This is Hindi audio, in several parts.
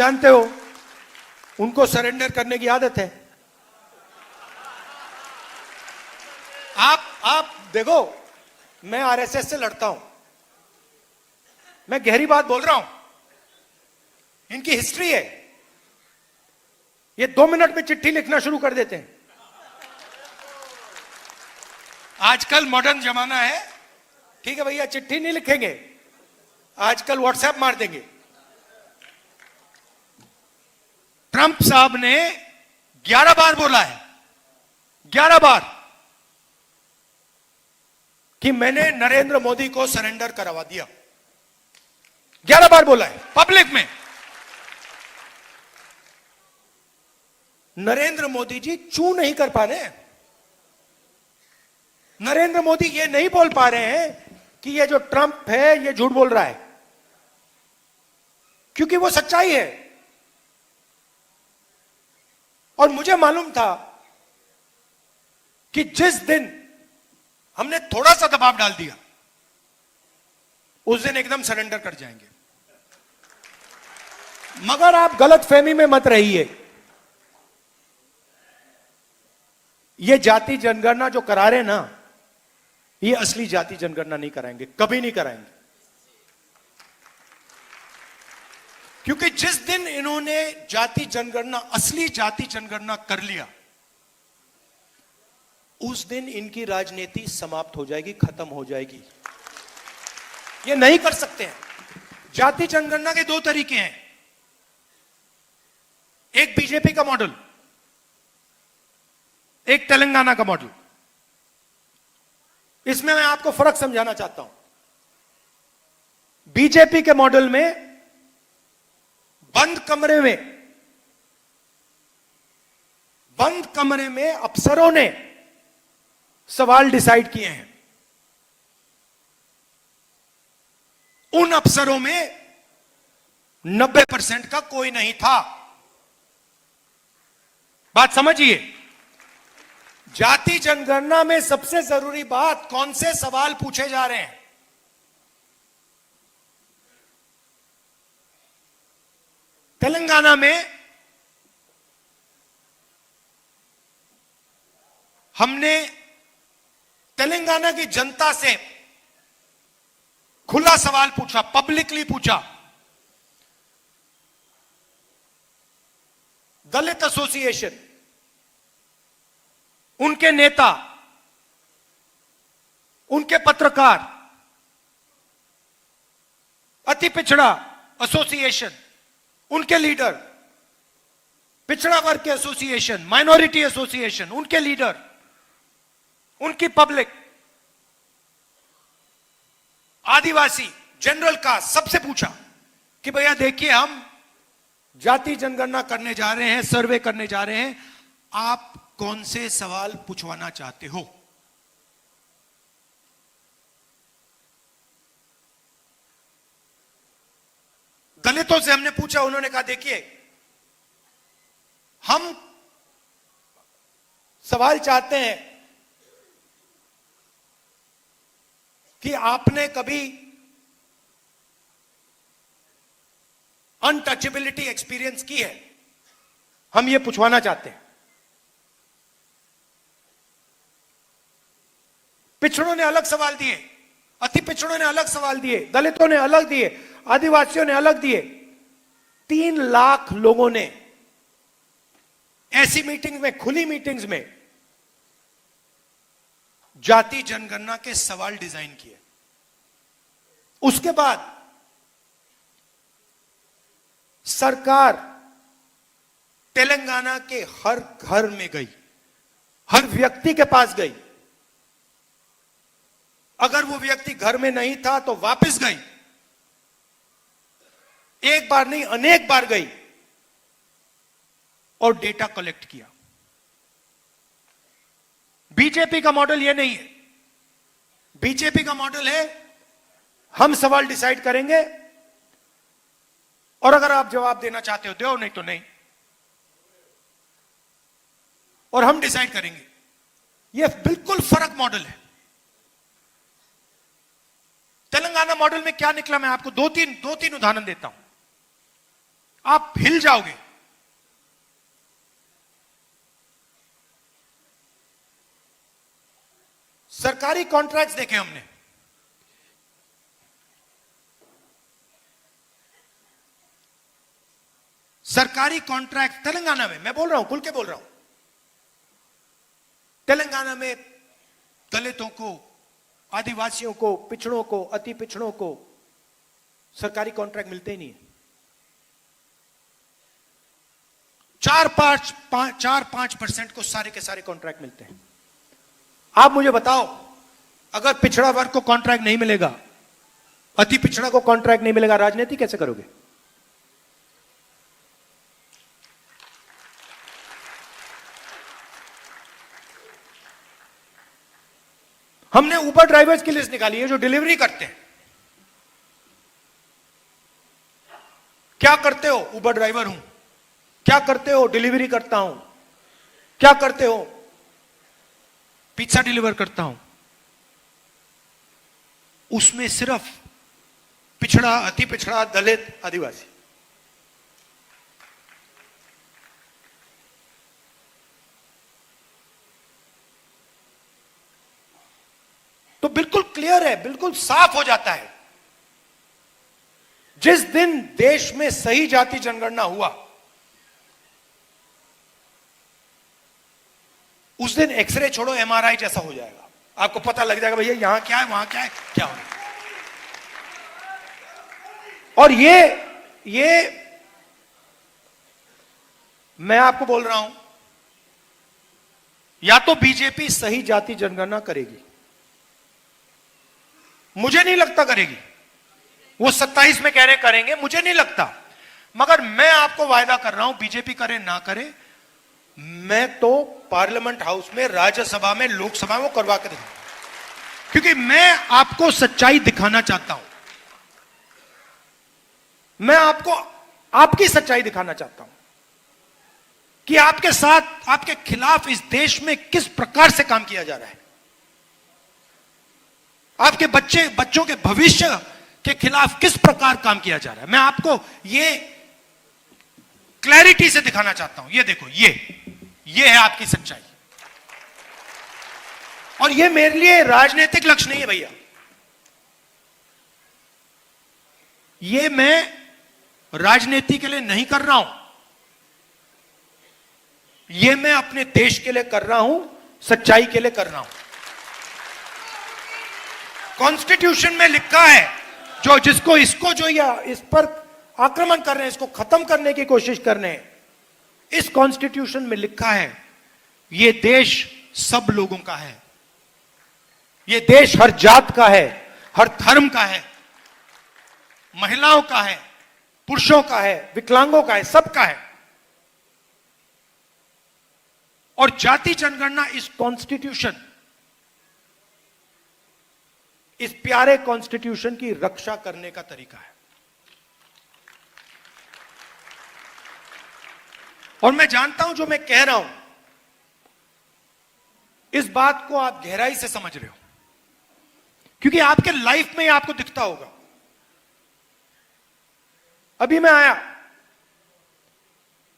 जानते हो उनको सरेंडर करने की आदत है। आप देखो, मैं आरएसएस से लड़ता हूं, मैं गहरी बात बोल रहा हूं। इनकी हिस्ट्री है, ये 2 मिनट में चिट्ठी लिखना शुरू कर देते हैं। आजकल मॉडर्न जमाना है, ठीक है भैया, चिट्ठी नहीं लिखेंगे, आजकल व्हाट्सएप मार देंगे। ट्रंप साहब ने 11 बार बोला है, 11 बार, कि मैंने नरेंद्र मोदी को सरेंडर करवा दिया। 11 बार बोला है पब्लिक में। नरेंद्र मोदी जी चू नहीं कर पा रहे हैं। नरेंद्र मोदी ये नहीं बोल पा रहे हैं कि ये जो ट्रंप है ये झूठ बोल रहा है, क्योंकि वो सच्चाई है। और मुझे मालूम था कि जिस दिन हमने थोड़ा सा दबाव डाल दिया, उस दिन एकदम सरेंडर कर जाएंगे। मगर आप गलत फहमी में मत रहिए। ये जाति जनगणना जो करा रहे ना, ये असली जाति जनगणना नहीं कराएंगे, कभी नहीं कराएंगे। क्योंकि जिस दिन इन्होंने जाति जनगणना, असली जाति जनगणना कर लिया, उस दिन इनकी राजनीति समाप्त हो जाएगी, खत्म हो जाएगी। ये नहीं कर सकते हैं। जाति जनगणना के 2 तरीके हैं, एक बीजेपी का मॉडल, एक तेलंगाना का मॉडल। इसमें मैं आपको फर्क समझाना चाहता हूं। बीजेपी के मॉडल में बंद कमरे में अफसरों ने सवाल डिसाइड किए हैं। उन अफसरों में 90% का कोई नहीं था। बात समझिए। जाति जनगणना में सबसे जरूरी बात, कौन से सवाल पूछे जा रहे हैं। तेलंगाना में हमने तेलंगाना की जनता से खुला सवाल पूछा, पब्लिकली पूछा। दलित एसोसिएशन, उनके नेता, उनके पत्रकार, अति पिछड़ा एसोसिएशन, उनके लीडर, पिछड़ा वर्ग के एसोसिएशन, माइनॉरिटी एसोसिएशन, उनके लीडर, उनकी पब्लिक, आदिवासी, जनरल कास्ट, सबसे पूछा कि भैया देखिए, हम जाति जनगणना करने जा रहे हैं, सर्वे करने जा रहे हैं, आप कौन से सवाल पूछवाना चाहते हो। दलितों से हमने पूछा, उन्होंने कहा देखिए, हम सवाल चाहते हैं कि आपने कभी अनटचेबिलिटी एक्सपीरियंस की है, हम ये पूछवाना चाहते हैं। पिछड़ों ने अलग सवाल दिए, अति पिछड़ों ने अलग सवाल दिए, दलितों ने अलग दिए, आदिवासियों ने अलग दिए। 3 लाख लोगों ने ऐसी मीटिंग में, खुली मीटिंग्स में जाति जनगणना के सवाल डिजाइन किए। उसके बाद सरकार तेलंगाना के हर घर में गई, हर व्यक्ति के पास गई। अगर वो व्यक्ति घर में नहीं था तो वापस गई, एक बार नहीं अनेक बार गई, और डेटा कलेक्ट किया। बीजेपी का मॉडल ये नहीं है। बीजेपी का मॉडल है, हम सवाल डिसाइड करेंगे, और अगर आप जवाब देना चाहते हो दो, नहीं तो नहीं, और हम डिसाइड करेंगे। यह बिल्कुल फर्क मॉडल है। तेलंगाना मॉडल में क्या निकला, मैं आपको दो तीन उदाहरण देता हूं। आप हिल जाओगे। सरकारी कॉन्ट्रैक्ट्स देखे हमने, सरकारी कॉन्ट्रैक्ट तेलंगाना में, मैं बोल रहा हूं, खुल के बोल रहा हूं, तेलंगाना में दलितों को, आदिवासियों को, पिछड़ों को, अति पिछड़ों को सरकारी कॉन्ट्रैक्ट मिलते ही नहीं है। 4-5% को सारे के सारे कॉन्ट्रैक्ट मिलते हैं। आप मुझे बताओ, अगर पिछड़ा वर्ग को कॉन्ट्रैक्ट नहीं मिलेगा, अति पिछड़ा को कॉन्ट्रैक्ट नहीं मिलेगा, राजनीति कैसे करोगे? हमने उबर ड्राइवर्स की लिस्ट निकाली है जो डिलीवरी करते हैं। क्या करते हो? उबर ड्राइवर हूं। क्या करते हो? डिलीवरी करता हूं। क्या करते हो? पिज्जा डिलीवर करता हूं। उसमें सिर्फ पिछड़ा, अति पिछड़ा, दलित, आदिवासी। तो बिल्कुल क्लियर है, बिल्कुल साफ हो जाता है। जिस दिन देश में सही जाति जनगणना हुआ, उस दिन एक्सरे छोड़ो, एमआरआई जैसा हो जाएगा। आपको पता लग जाएगा भैया यहां क्या है, वहां क्या है, क्या हो रहा है। और ये मैं आपको बोल रहा हूं, या तो बीजेपी सही जाति जनगणना करेगी, मुझे नहीं लगता करेगी। वो 27 में कह रहे करेंगे, मुझे नहीं लगता। मगर मैं आपको वायदा कर रहा हूं, बीजेपी करे ना करे, मैं तो पार्लियामेंट हाउस में, राज्यसभा में, लोकसभा में करवा के दूंगा। क्योंकि मैं आपको सच्चाई दिखाना चाहता हूं। मैं आपको आपकी सच्चाई दिखाना चाहता हूं कि आपके साथ, आपके खिलाफ इस देश में किस प्रकार से काम किया जा रहा है। आपके बच्चों के भविष्य के खिलाफ किस प्रकार काम किया जा रहा है। मैं आपको ये क्लैरिटी से दिखाना चाहता हूं। ये देखो, ये है आपकी सच्चाई। और ये मेरे लिए राजनीतिक लक्ष्य नहीं है भैया। ये मैं राजनीति के लिए नहीं कर रहा हूं, ये मैं अपने देश के लिए कर रहा हूं, सच्चाई के लिए कर रहा हूं। कॉन्स्टिट्यूशन में लिखा है, जो इस पर आक्रमण कर रहे हैं, इसको खत्म करने की कोशिश कर रहे हैं, इस कॉन्स्टिट्यूशन में लिखा है ये देश सब लोगों का है। ये देश हर जात का है, हर धर्म का है, महिलाओं का है, पुरुषों का है, विकलांगों का है, सबका है। और जाति जनगणना इस कॉन्स्टिट्यूशन, इस प्यारे कॉन्स्टिट्यूशन की रक्षा करने का तरीका है। और मैं जानता हूं जो मैं कह रहा हूं, इस बात को आप गहराई से समझ रहे हो, क्योंकि आपके लाइफ में आपको दिखता होगा। अभी मैं आया,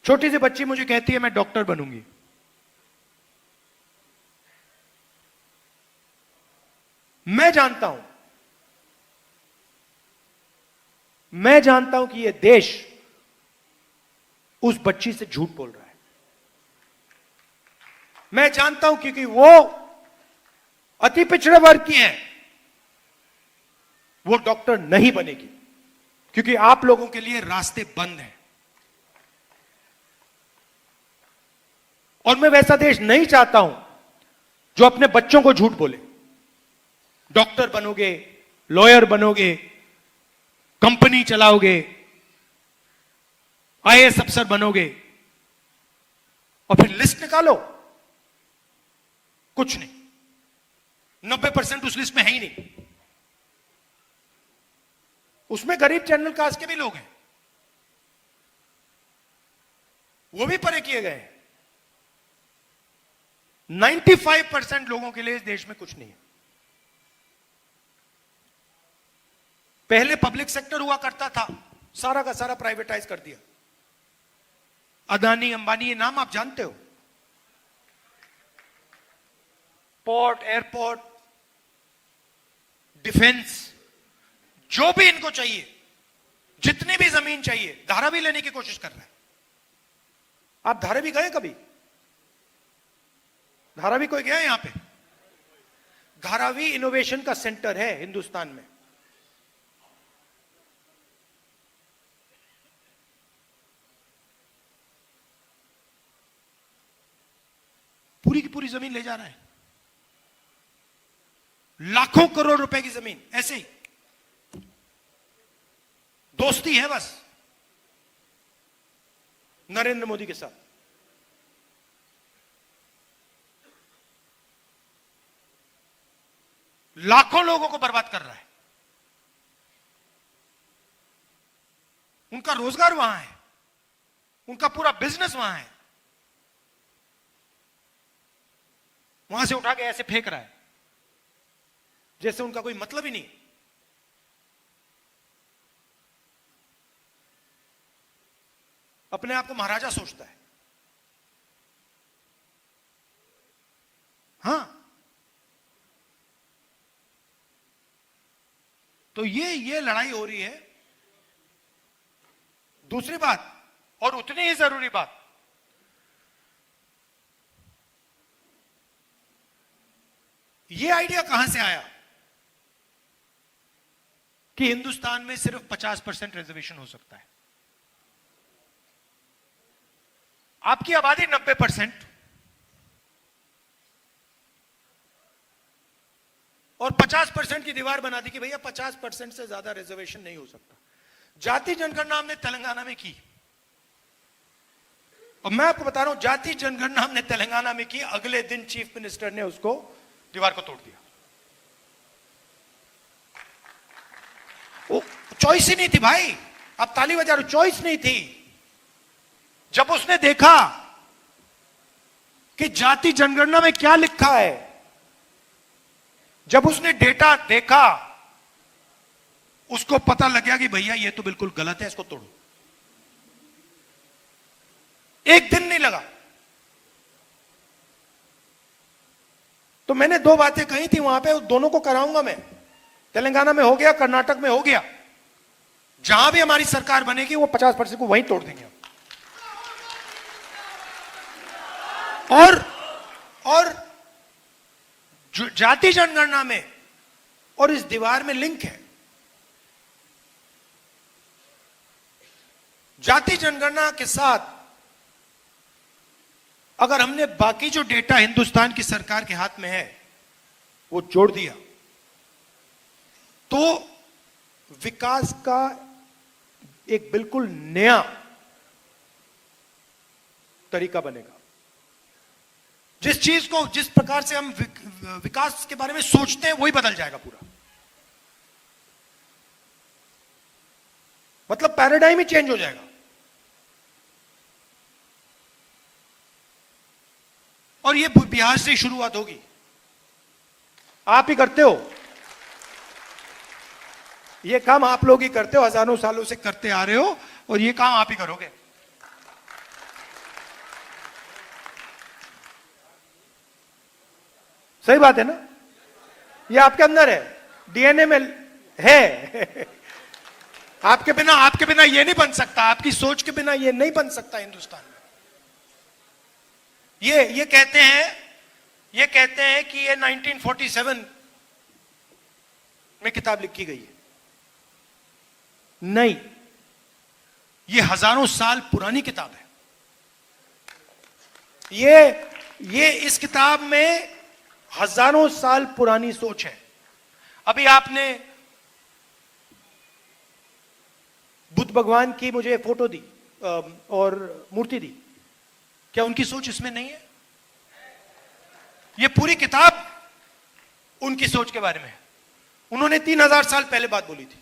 छोटी सी बच्ची मुझे कहती है मैं डॉक्टर बनूंगी। मैं जानता हूं कि यह देश उस बच्ची से झूठ बोल रहा है। मैं जानता हूं क्योंकि वो अति पिछड़े वर्ग की है, वो डॉक्टर नहीं बनेगी, क्योंकि आप लोगों के लिए रास्ते बंद हैं। और मैं वैसा देश नहीं चाहता हूं जो अपने बच्चों को झूठ बोले। डॉक्टर बनोगे, लॉयर बनोगे, कंपनी चलाओगे, आईएएस अफसर बनोगे, और फिर लिस्ट निकालो, कुछ नहीं, 90% उस लिस्ट में है ही नहीं। उसमें गरीब जनरल कास्ट के भी लोग हैं, वो भी परे किए गए हैं। 95% लोगों के लिए इस देश में कुछ नहीं है। पहले पब्लिक सेक्टर हुआ करता था, सारा का सारा प्राइवेटाइज कर दिया। अदानी, अंबानी, ये नाम आप जानते हो। पोर्ट, एयरपोर्ट, डिफेंस, जो भी इनको चाहिए, जितनी भी जमीन चाहिए, धारावी लेने की कोशिश कर रहा है। आप धारावी गए कभी? धारावी कोई गया यहां पे? धारावी इनोवेशन का सेंटर है हिंदुस्तान में। पूरी की पूरी जमीन ले जा रहा है, लाखों करोड़ रुपए की जमीन, ऐसे ही दोस्ती है बस नरेंद्र मोदी के साथ। लाखों लोगों को बर्बाद कर रहा है। उनका रोजगार वहां है, उनका पूरा बिजनेस वहां है, वहां से उठा के ऐसे फेंक रहा है जैसे उनका कोई मतलब ही नहीं। अपने आप को महाराजा सोचता है। हां, तो ये लड़ाई हो रही है। दूसरी बात, और उतनी ही जरूरी बात, ये आइडिया कहां से आया कि हिंदुस्तान में सिर्फ 50% रिजर्वेशन हो सकता है? आपकी आबादी 90% और 50% की दीवार बना दी कि भैया 50% से ज्यादा रिजर्वेशन नहीं हो सकता। जाति जनगणना हमने तेलंगाना में की, और मैं आपको बता रहा हूं, जाति जनगणना हमने तेलंगाना में की, अगले दिन चीफ मिनिस्टर ने उसको दीवार को तोड़ दिया। वो चॉइस ही नहीं थी भाई, अब ताली बजा रहे, चॉइस नहीं थी। जब उसने देखा कि जाति जनगणना में क्या लिखा है, जब उसने डेटा देखा, उसको पता लग गया कि भैया ये तो बिल्कुल गलत है, इसको तोड़ो। एक दिन नहीं लगा। तो मैंने दो बातें कही थी वहां पे, दोनों को कराऊंगा मैं। तेलंगाना में हो गया, कर्नाटक में हो गया, जहां भी हमारी सरकार बनेगी वो 50% को वहीं तोड़ देंगे। और जाति जनगणना में और इस दीवार में लिंक है। जाति जनगणना के साथ अगर हमने बाकी जो डेटा हिंदुस्तान की सरकार के हाथ में है वो जोड़ दिया, तो विकास का एक बिल्कुल नया तरीका बनेगा। जिस चीज को, जिस प्रकार से हम विकास के बारे में सोचते हैं, वही बदल जाएगा पूरा। मतलब पैराडाइम ही चेंज हो जाएगा। और ये बिहार से शुरुआत होगी। आप ही करते हो ये काम, आप लोग ही करते हो, हजारों सालों से करते आ रहे हो, और ये काम आप ही करोगे। सही बात है ना? ये आपके अंदर है, डीएनए में है। आपके बिना ये नहीं बन सकता, आपकी सोच के बिना ये नहीं बन सकता हिंदुस्तान में। ये कहते हैं कि ये 1947 में किताब लिखी गई है। नहीं, ये हजारों साल पुरानी किताब है। ये इस किताब में हजारों साल पुरानी सोच है। अभी आपने बुद्ध भगवान की मुझे फोटो दी और मूर्ति दी, क्या उनकी सोच इसमें नहीं है? ये पूरी किताब उनकी सोच के बारे में है। उन्होंने 3000 साल पहले बात बोली थी।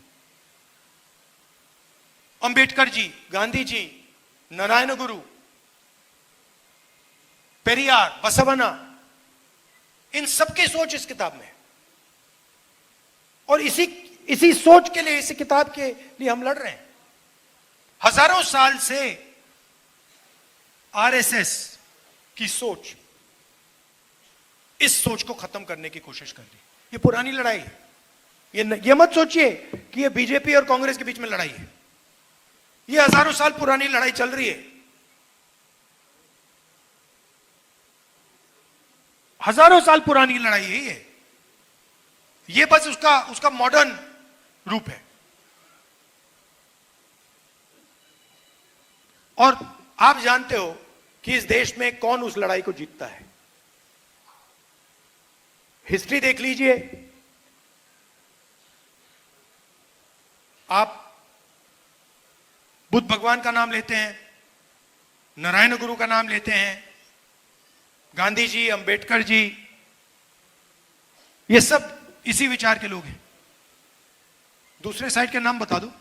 अंबेडकर जी, गांधी जी, नारायण गुरु, पेरियार, बसवन्ना, इन सबकी सोच इस किताब में है। और इसी सोच के लिए, इसी किताब के लिए हम लड़ रहे हैं। हजारों साल से आरएसएस की सोच, इस सोच को खत्म करने की कोशिश कर रही है। ये पुरानी लड़ाई है। ये मत सोचिए कि ये बीजेपी और कांग्रेस के बीच में लड़ाई है। ये हजारों साल पुरानी लड़ाई चल रही है। हजारों साल पुरानी लड़ाई है ये बस उसका मॉडर्न रूप है। और आप जानते हो कि इस देश में कौन उस लड़ाई को जीतता है। हिस्ट्री देख लीजिए। आप बुद्ध भगवान का नाम लेते हैं, नारायण गुरु का नाम लेते हैं, गांधी जी, अंबेडकर जी, ये सब इसी विचार के लोग हैं। दूसरे साइड के नाम बता दो।